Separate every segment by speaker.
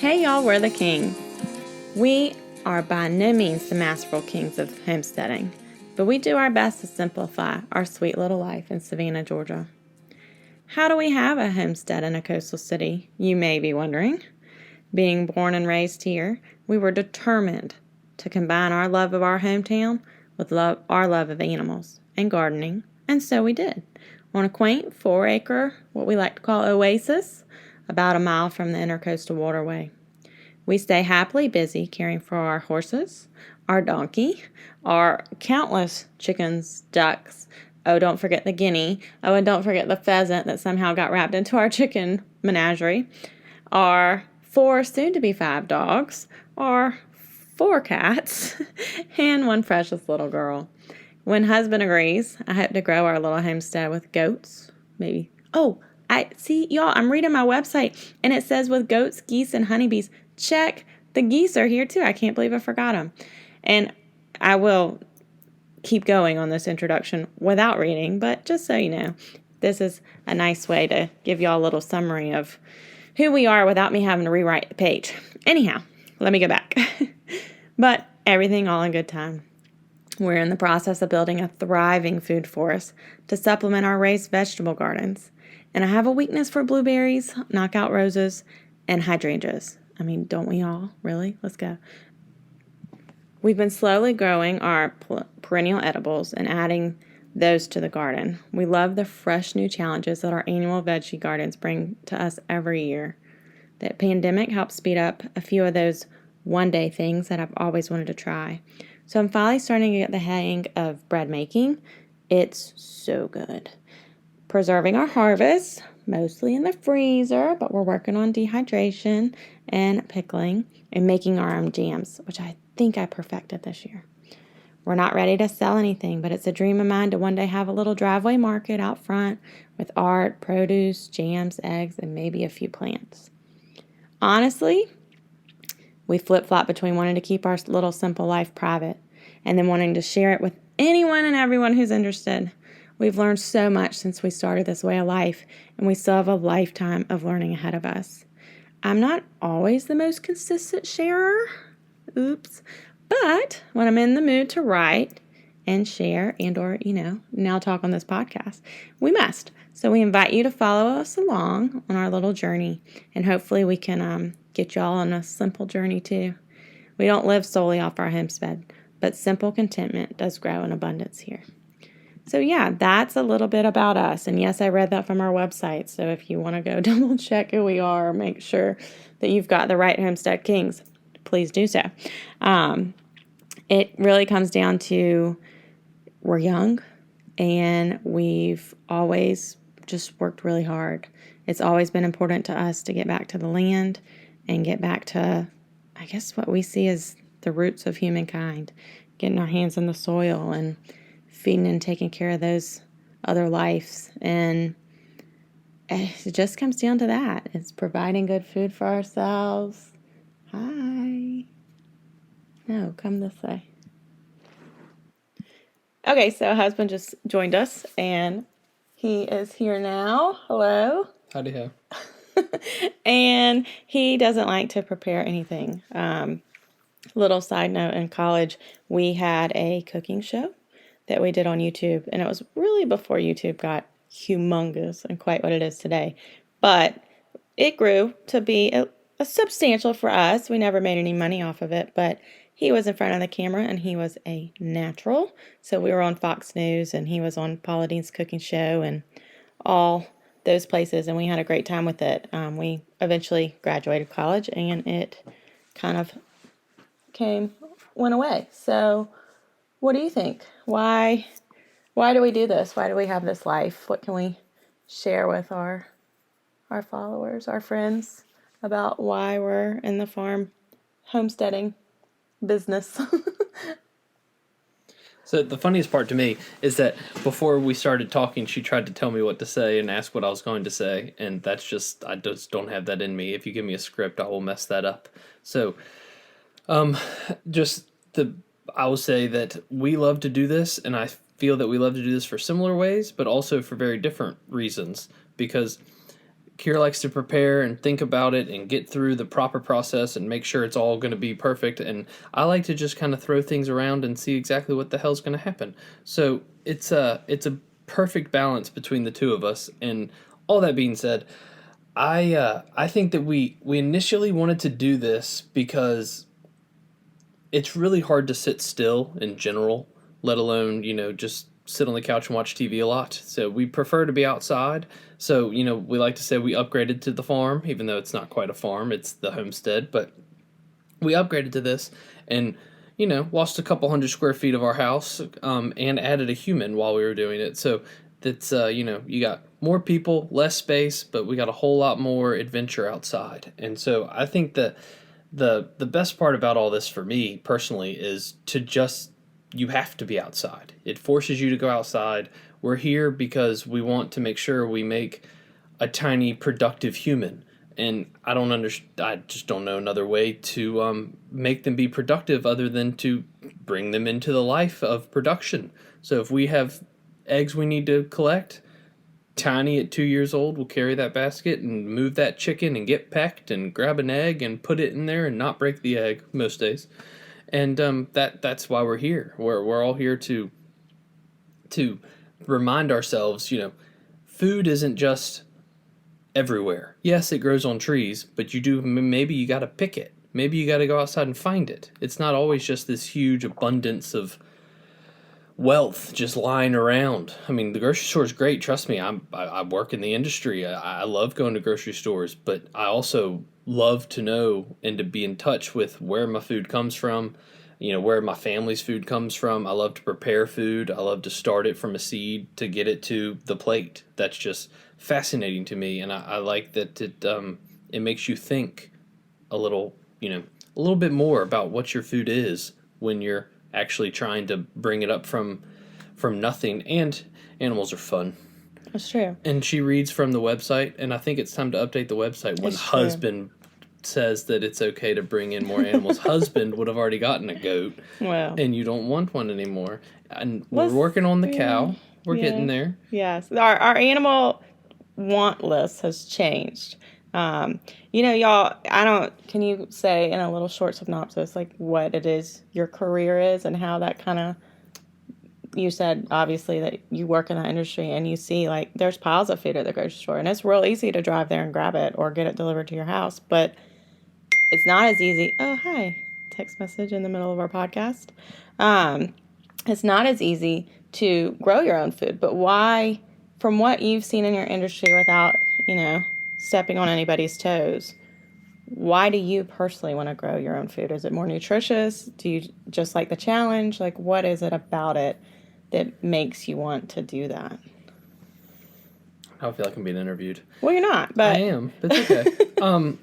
Speaker 1: Hey y'all, we're the Kings. We are by no means the masterful kings of homesteading, but we do our best to simplify our sweet little life in Savannah, Georgia. How do we have a homestead in a coastal city, you may be wondering? Being born and raised here, we were determined to combine our love of our hometown with our love of animals and gardening, and so we did. On a quaint 4-acre, what we like to call oasis, about a mile from the Intercoastal Waterway. We stay happily busy caring for our horses, our donkey, our countless chickens, ducks. Oh, don't forget the guinea. Oh, and don't forget the pheasant that somehow got wrapped into our chicken menagerie. Our 4 soon-to-be 5 dogs, our 4 cats, and 1 precious little girl. When husband agrees, I hope to grow our little homestead with goats, maybe. Oh, y'all, I'm reading my website, and it says with goats, geese, and honeybees. Check. The geese are here, too. I can't believe I forgot them. And I will keep going on this introduction without reading, but just so you know, this is a nice way to give y'all a little summary of who we are without me having to rewrite the page. Anyhow, let me go back. But everything all in good time. We're in the process of building a thriving food forest to supplement our raised vegetable gardens. And I have a weakness for blueberries, knockout roses, and hydrangeas. I mean, don't we all? Really? Let's go. We've been slowly growing our perennial edibles and adding those to the garden. We love the fresh new challenges that our annual veggie gardens bring to us every year. The pandemic helped speed up a few of those one-day things that I've always wanted to try. So I'm finally starting to get the hang of bread making. It's so good. Preserving our harvest, mostly in the freezer, but we're working on dehydration and pickling and making our own jams, which I think I perfected this year. We're not ready to sell anything, but it's a dream of mine to one day have a little driveway market out front with art, produce, jams, eggs, and maybe a few plants. Honestly, we flip-flop between wanting to keep our little simple life private and then wanting to share it with anyone and everyone who's interested. We've learned so much since we started this way of life, and we still have a lifetime of learning ahead of us. I'm not always the most consistent sharer, but when I'm in the mood to write and share and or, now talk on this podcast, we must. So we invite you to follow us along on our little journey, and hopefully we can get y'all on a simple journey too. We don't live solely off our homestead, but simple contentment does grow in abundance here. So yeah, that's a little bit about us. And yes, I read that from our website. So if you want to go double check who we are, or make sure that you've got the right Homestead Kings, please do so. It really comes down to we're young and we've always just worked really hard. It's always been important to us to get back to the land and get back to, I guess, what we see as the roots of humankind, getting our hands in the soil and feeding and taking care of those other lives. And it just comes down to that. It's providing good food for ourselves. Hi. No, come this way. Okay, so husband just joined us, and he is here now. Hello.
Speaker 2: Howdy ho.
Speaker 1: And he doesn't like to prepare anything. Little side note, in college, we had a cooking show that we did on YouTube, and it was really before YouTube got humongous and quite what it is today. But it grew to be a substantial for us. We never made any money off of it, but he was in front of the camera, and he was a natural. So we were on Fox News, and he was on Paula Deen's cooking show, and all those places, and we had a great time with it. We eventually graduated college, and it kind of went away. So what do you think? Why do we do this? Why do we have this life? What can we share with our followers, our friends, about why we're in the farm homesteading business?
Speaker 2: So the funniest part to me is that before we started talking, she tried to tell me what to say and ask what I was going to say, and I just don't have that in me. If you give me a script, I will mess that up. So, I will say that we love to do this, and I feel that we love to do this for similar ways, but also for very different reasons. Because Kier likes to prepare and think about it and get through the proper process and make sure it's all going to be perfect. And I like to just kind of throw things around and see exactly what the hell's going to happen. So it's a perfect balance between the two of us. And all that being said, I think that we initially wanted to do this because it's really hard to sit still in general, let alone, just sit on the couch and watch TV a lot. So we prefer to be outside. So, we like to say we upgraded to the farm, even though it's not quite a farm, it's the homestead, but we upgraded to this and, lost a couple hundred square feet of our house, and added a human while we were doing it. So that's, you got more people, less space, but we got a whole lot more adventure outside. And so I think that the best part about all this for me personally is you have to be outside. It forces you to go outside. We're here because we want to make sure we make a tiny productive human. And I just don't know another way to make them be productive other than to bring them into the life of production. So if we have eggs we need to collect, Tiny at 2 years old will carry that basket and move that chicken and get pecked and grab an egg and put it in there and not break the egg most days. And that's why we're here. We're all here to remind ourselves, food isn't just everywhere. Yes, it grows on trees, but maybe you got to pick it. Maybe you got to go outside and find it. It's not always just this huge abundance of wealth just lying around. I mean, the grocery store is great. Trust me, I work in the industry. I love going to grocery stores, but I also love to know and to be in touch with where my food comes from, where my family's food comes from. I love to prepare food. I love to start it from a seed to get it to the plate. That's just fascinating to me, and I like that it makes you think a little bit more about what your food is when you're actually trying to bring it up from nothing. And animals are fun.
Speaker 1: That's true.
Speaker 2: And she reads from the website, and I think it's time to update the website when husband says that it's okay to bring in more animals. Husband would have already gotten a goat, and you don't want one anymore. And we're working on the cow. We're getting there.
Speaker 1: Yes, our animal want list has changed. Y'all, can you say in a little short synopsis, like what it is your career is and how that kind of, you said obviously that you work in that industry and you see like there's piles of food at the grocery store and it's real easy to drive there and grab it or get it delivered to your house, but it's not as easy. Oh, hi. Text message in the middle of our podcast. It's not as easy to grow your own food, but why, from what you've seen in your industry without, stepping on anybody's toes, why do you personally want to grow your own food? Is it more nutritious? Do you just like the challenge? Like, what is it about it that makes you want to do that?
Speaker 2: I feel like I'm being interviewed.
Speaker 1: Well, you're not, but...
Speaker 2: I am, but it's okay.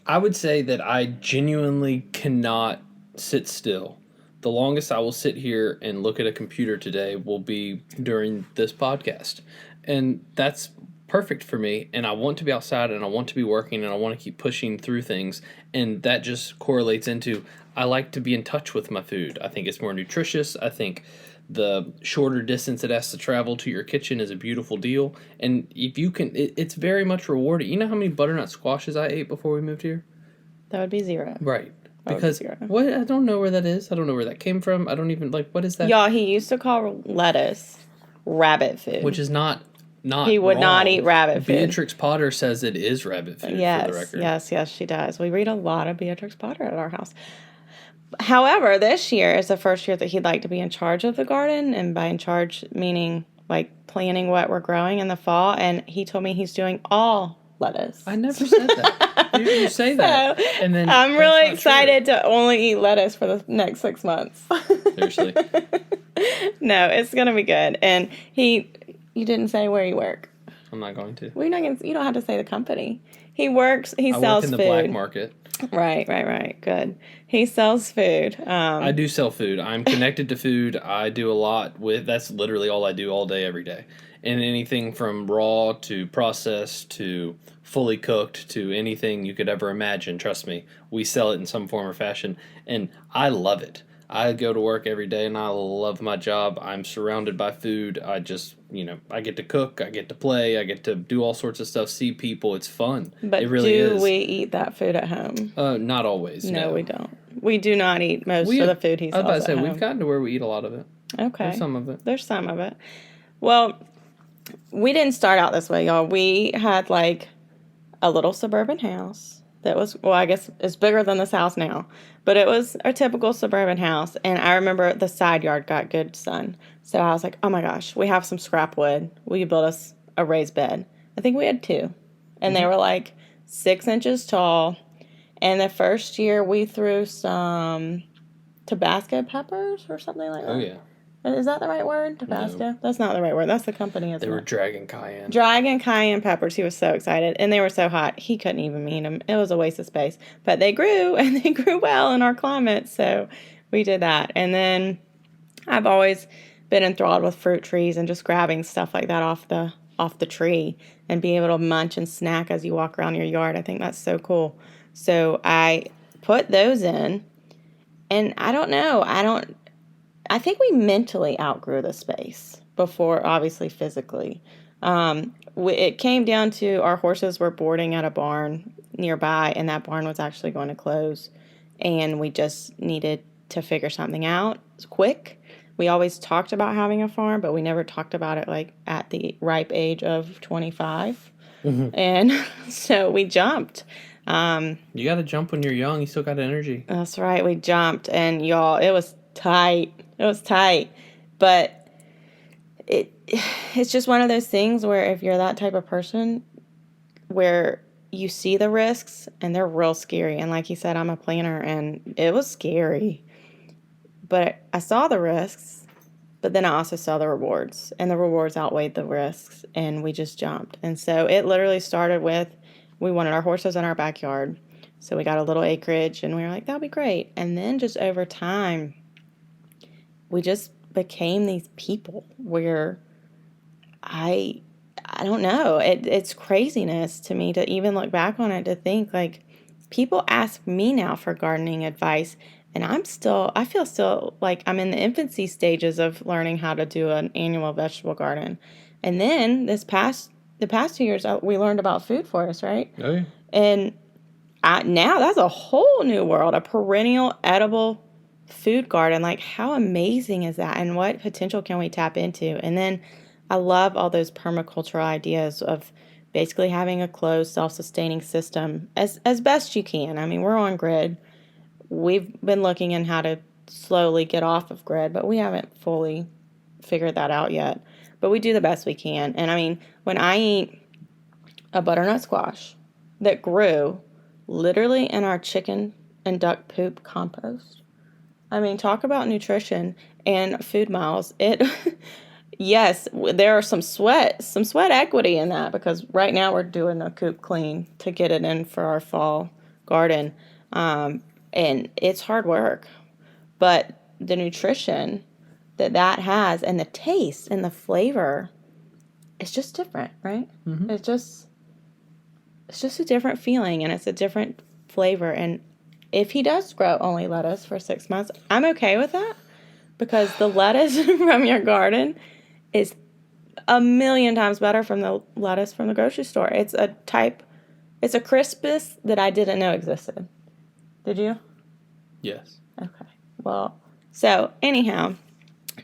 Speaker 2: I would say that I genuinely cannot sit still. The longest I will sit here and look at a computer today will be during this podcast. And that's perfect for me, and I want to be outside, and I want to be working, and I want to keep pushing through things, and that just correlates into I like to be in touch with my food. I think it's more nutritious. I think the shorter distance it has to travel to your kitchen is a beautiful deal, and if you can, it's very much rewarding. You know how many butternut squashes I ate before we moved here?
Speaker 1: That would be 0.
Speaker 2: Right. Because what, I don't know where that is. I don't know where that came from. I don't even, what is that?
Speaker 1: Y'all, he used to call lettuce rabbit food.
Speaker 2: Which is not
Speaker 1: he would
Speaker 2: wrong.
Speaker 1: Not eat rabbit food.
Speaker 2: Beatrix Potter says it is rabbit food, for the record.
Speaker 1: Yes, she does. We read a lot of Beatrix Potter at our house. However, this year is the first year that he'd like to be in charge of the garden, and by in charge meaning like planning what we're growing in the fall, and he told me he's doing all lettuce.
Speaker 2: I never said that. You say that.
Speaker 1: So,
Speaker 2: and then
Speaker 1: I'm really excited to only eat lettuce for the next 6 months.
Speaker 2: Seriously.
Speaker 1: No, it's going to be good. And you didn't say where you work.
Speaker 2: I'm not going to.
Speaker 1: Well, you don't have to say the company. He sells food.
Speaker 2: I work in the black market.
Speaker 1: Right. Good. He sells food.
Speaker 2: I do sell food. I'm connected to food. I do a lot with, that's literally all I do all day, every day. And anything from raw to processed to fully cooked to anything you could ever imagine, trust me, we sell it in some form or fashion. And I love it. I go to work every day and I love my job. I'm surrounded by food. I just, I get to cook, I get to play, I get to do all sorts of stuff, see people. It's fun.
Speaker 1: But
Speaker 2: It really
Speaker 1: do
Speaker 2: is.
Speaker 1: we eat that food at home?
Speaker 2: Not always.
Speaker 1: No,
Speaker 2: No,
Speaker 1: we don't. We do not eat most
Speaker 2: We
Speaker 1: of
Speaker 2: have,
Speaker 1: the food he
Speaker 2: I was about
Speaker 1: sells
Speaker 2: to say,
Speaker 1: at
Speaker 2: we've
Speaker 1: home.
Speaker 2: gotten to where we eat a lot of it.
Speaker 1: Okay.
Speaker 2: There's some of it.
Speaker 1: There's some of it. Well, we didn't start out this way, y'all. We had like a little suburban house that was, well, I guess it's bigger than this house now, but it was a typical suburban house. And I remember the side yard got good sun. So I was like, oh my gosh, we have some scrap wood. Will you build us a raised bed? I think we had two. And they were like 6 inches tall. And the first year we threw some Tabasco peppers or something like that.
Speaker 2: Oh, yeah.
Speaker 1: Is that the right word? Tabasco? No. That's not the right word. That's the company, isn't it?
Speaker 2: They were Dragon Cayenne.
Speaker 1: Dragon Cayenne peppers. He was so excited. And they were so hot, he couldn't even eat them. It was a waste of space. But they grew, and they grew well in our climate. So we did that. And then I've always been enthralled with fruit trees and just grabbing stuff like that off the tree and being able to munch and snack as you walk around your yard. I think that's so cool. So I put those in. And I don't know. I think we mentally outgrew the space before, obviously, physically. It came down to our horses were boarding at a barn nearby, and that barn was actually going to close. And we just needed to figure something out quick. We always talked about having a farm, but we never talked about it like at the ripe age of 25. And so we jumped.
Speaker 2: You got to jump when you're young. You still got energy.
Speaker 1: That's right. We jumped, and y'all, it was tight. It was tight, but it's just one of those things where if you're that type of person where you see the risks and they're real scary. And like you said, I'm a planner and it was scary, but I saw the risks, but then I also saw the rewards, and the rewards outweighed the risks, and we just jumped. And so it literally started with, we wanted our horses in our backyard. So we got a little acreage and we were like, that'll be great. And then just over time, we just became these people where I don't know. It's craziness to me to even look back on it, to think like people ask me now for gardening advice, and I feel still like I'm in the infancy stages of learning how to do an annual vegetable garden. And then the past 2 years, we learned about food forests, right?
Speaker 2: Oh, yeah.
Speaker 1: And now that's a whole new world, a perennial edible food garden. Like, how amazing is that? And what potential can we tap into? And then I love all those permaculture ideas of basically having a closed, self-sustaining system as best you can. I mean, we're on grid. We've been looking in how to slowly get off of grid, but we haven't fully figured that out yet. But we do the best we can. And I mean, when I eat a butternut squash that grew literally in our chicken and duck poop compost, I mean, talk about nutrition and food miles. Yes, there are some sweat equity in that, because right now we're doing a coop clean to get it in for our fall garden. And it's hard work, but the nutrition that has, and the taste and the flavor, it's just different, right? Mm-hmm. It's just a different feeling, and it's a different flavor. And if he does grow only lettuce for 6 months, I'm okay with that, because the lettuce from your garden is a million times better from the lettuce from the grocery store. It's a crispness that I didn't know existed. Did you?
Speaker 2: Yes.
Speaker 1: Okay. Well, so anyhow,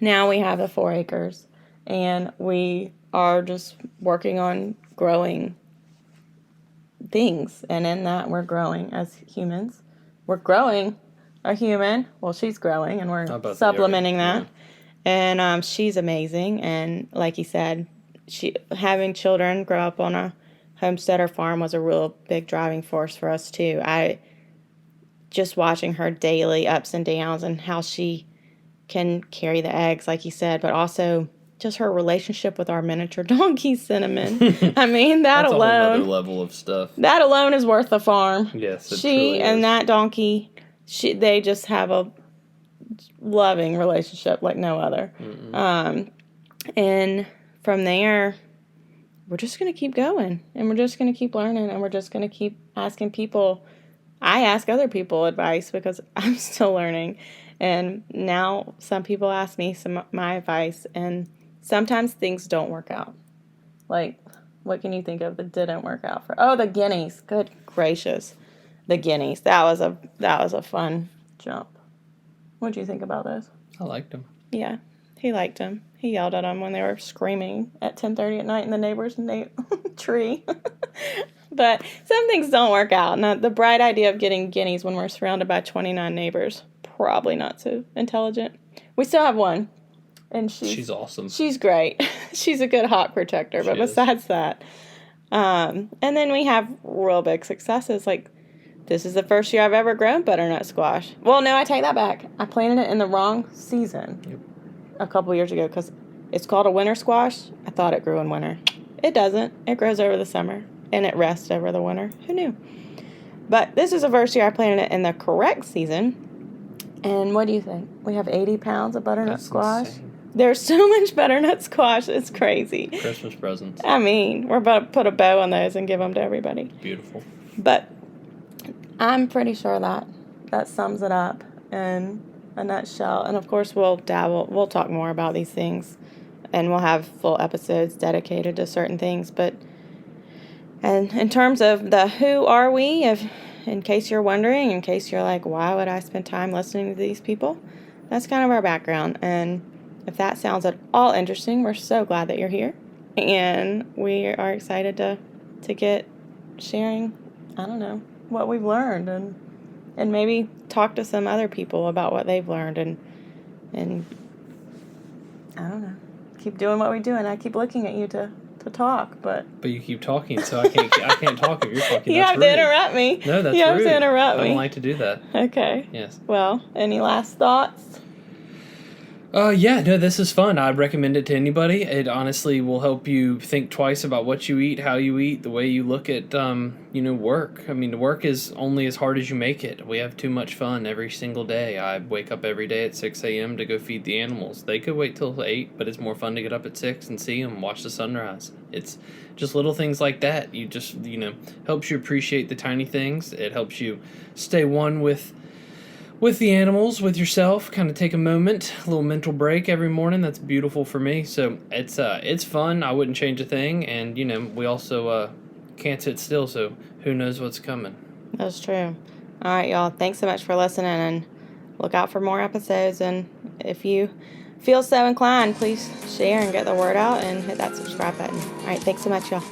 Speaker 1: now we have the 4 acres, and we are just working on growing things. And in that, we're growing as humans. We're growing a human. Well, she's growing, and we're supplementing that. Yeah. And she's amazing. And like you said, having children grow up on a homesteader farm was a real big driving force for us too. Just watching her daily ups and downs, and how she can carry the eggs, like you said, but also just her relationship with our miniature donkey, Cinnamon. I mean,
Speaker 2: that's alone, a whole other level of stuff.
Speaker 1: That alone is worth the farm.
Speaker 2: Yes,
Speaker 1: she and is. That donkey, they just have a loving relationship like no other. And from there, we're just going to keep going, and we're just going to keep learning, and we're just going to keep asking people. I ask other people advice because I'm still learning. And now some people ask me my advice, and sometimes things don't work out. Like, what can you think of that didn't work out for? Oh, the guineas. Good gracious, the guineas. That was a fun jump. What do you think about those?
Speaker 2: I liked them.
Speaker 1: Yeah, he liked them. He yelled at them when they were screaming at 10:30 at night in the neighbor's tree. But some things don't work out. Now, the bright idea of getting guineas when we're surrounded by 29 neighbors, probably not so intelligent. We still have one, and
Speaker 2: She's awesome.
Speaker 1: She's great. She's a good hawk protector. But besides that, and then we have real big successes. Like, this is the first year I've ever grown butternut squash. Well, no, I take that back. I planted it in the wrong season a couple years ago because it's called a winter squash. I thought it grew in winter. It doesn't. It grows over the summer, and it rests over the winter. Who knew? But this is the first year I planted it in the correct season. And what do you think? We have 80 pounds of butternut squash.
Speaker 2: Insane.
Speaker 1: There's so much butternut squash. It's crazy.
Speaker 2: Christmas presents.
Speaker 1: I mean, we're about to put a bow on those and give them to everybody.
Speaker 2: Beautiful.
Speaker 1: But I'm pretty sure that sums it up in a nutshell. And of course, we'll talk more about these things, and we'll have full episodes dedicated to certain things. But and in terms of the who are we, in case you're wondering, in case you're like, why would I spend time listening to these people? That's kind of our background. And if that sounds at all interesting, we're so glad that you're here. And we are excited to get sharing, I don't know, what we've learned, and maybe talk to some other people about what they've learned, and I don't know, keep doing what we do. And I keep looking at you to talk, but
Speaker 2: you keep talking, so I can't talk if you're talking.
Speaker 1: You
Speaker 2: That's
Speaker 1: have
Speaker 2: rude.
Speaker 1: to interrupt me.
Speaker 2: No, that's
Speaker 1: you have
Speaker 2: rude.
Speaker 1: to interrupt me.
Speaker 2: I don't like to do that.
Speaker 1: Okay.
Speaker 2: Yes.
Speaker 1: Well, any last thoughts?
Speaker 2: Yeah, no, this is fun. I'd recommend it to anybody. It honestly will help you think twice about what you eat, how you eat, the way you look at, work. I mean, the work is only as hard as you make it. We have too much fun every single day. I wake up every day at 6 a.m. to go feed the animals. They could wait till 8, but it's more fun to get up at 6 and see them, watch the sunrise. It's just little things like that. You just, helps you appreciate the tiny things. It helps you stay one with the animals, with yourself, kind of take a moment, a little mental break every morning. That's beautiful for me. So it's fun. I wouldn't change a thing. And, we also can't sit still, so who knows what's coming.
Speaker 1: That's true. All right, y'all. Thanks so much for listening, and look out for more episodes. And if you feel so inclined, please share and get the word out and hit that subscribe button. All right, thanks so much, y'all.